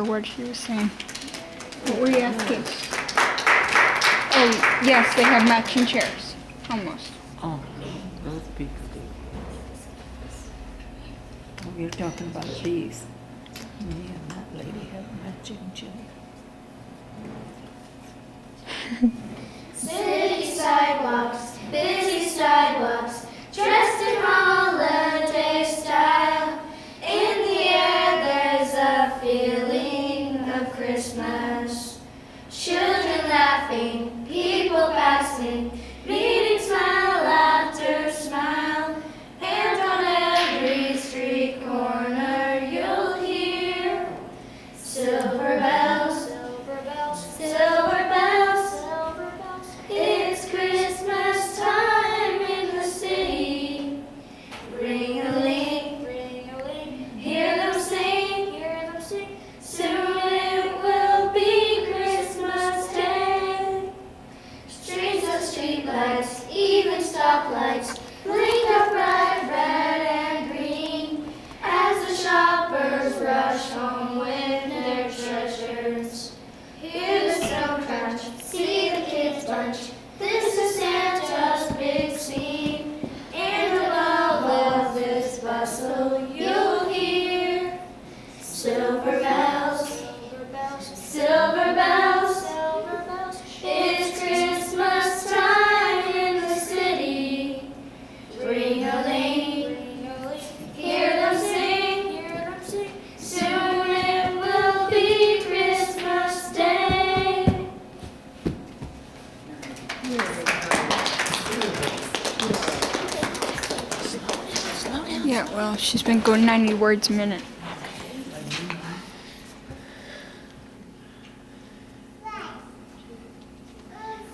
what she was saying. What were you asking? Oh, yes, they have matching chairs. Almost. Oh, those big things. Oh, you're talking about these. Me and that lady have matching chairs. City sidewalks, busy sidewalks, dressed in holiday style. In the air there's a feeling of Christmas. Children laughing, people passing, meeting smile after smile. And on every street corner you'll hear silver bells, silver bells, silver bells, silver bells. It's Christmas time in the city. Ring-a-ling, ring-a-ling, hear them sing, hear them sing. Soon it will be Christmas Day. Streets of streetlights, even stoplights, blink of bright red and green as the shoppers rush home with their treasures. Hear the snow crunch, see the kids bunch. This is Santa's big scene. And above all this bustle, you'll hear silver bells, silver bells, silver bells, silver bells. It's Christmas time in the city. Ring-a-ling, ring-a-ling, hear them sing, hear them sing. Soon it will be Christmas Day. Yeah, well, she's been going 90 words a minute.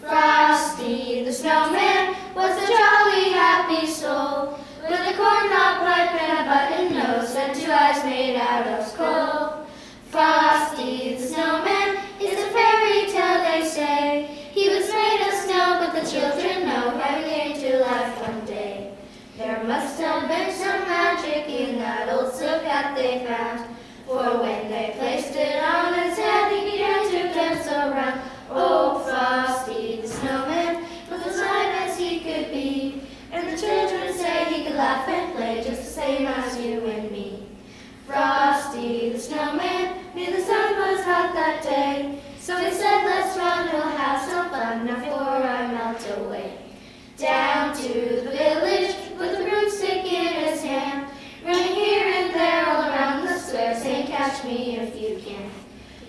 Frosty the snowman was a jolly happy soul, with a corncob pipe and a button nose and two eyes made out of coal. Frosty the snowman is a fairy tale, they say. He was made of snow, but the children know how he came to life one day. There must have been some magic in that old silk hat they found, for when they placed it on his head, he began to dance around. Oh, Frosty the snowman was as light as he could be, and the children say he could laugh and play just the same as you and me. Frosty the snowman knew the sun was hot that day, so he said, let's run, we'll have some fun now before I melt away. Down to the village with a broomstick in his hand, running here and there all around the square, saying, catch me if you can.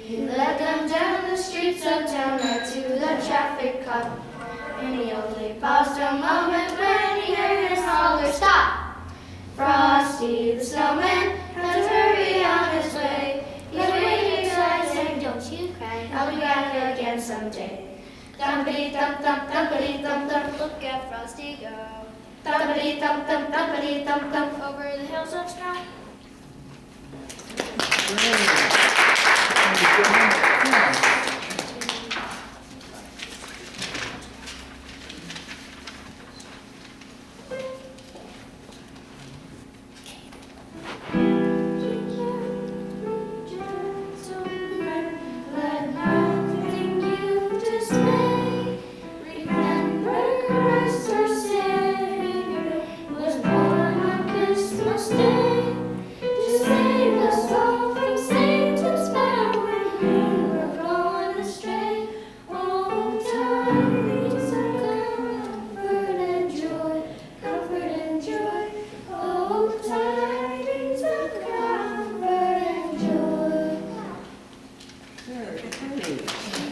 He led them down the streets of town right to the traffic cop, and he only paused a moment when he heard his holler, stop! Frosty the snowman had to hurry on his way. He's waiting inside saying, don't you cry, I'll be back again someday. Thumpity-thump-thump, thumpity-thump-thump, look at Frosty go. Thumpity-thump-thump, thumpity-thump-thump, over the hills of snow. Let nothing you dismay. Remember Christ our Savior was born on Christmas Day to save us all from Satan's power when we were gone astray. Oh, tidings of comfort and joy, comfort and joy. Oh, tidings of comfort and joy. Very pretty.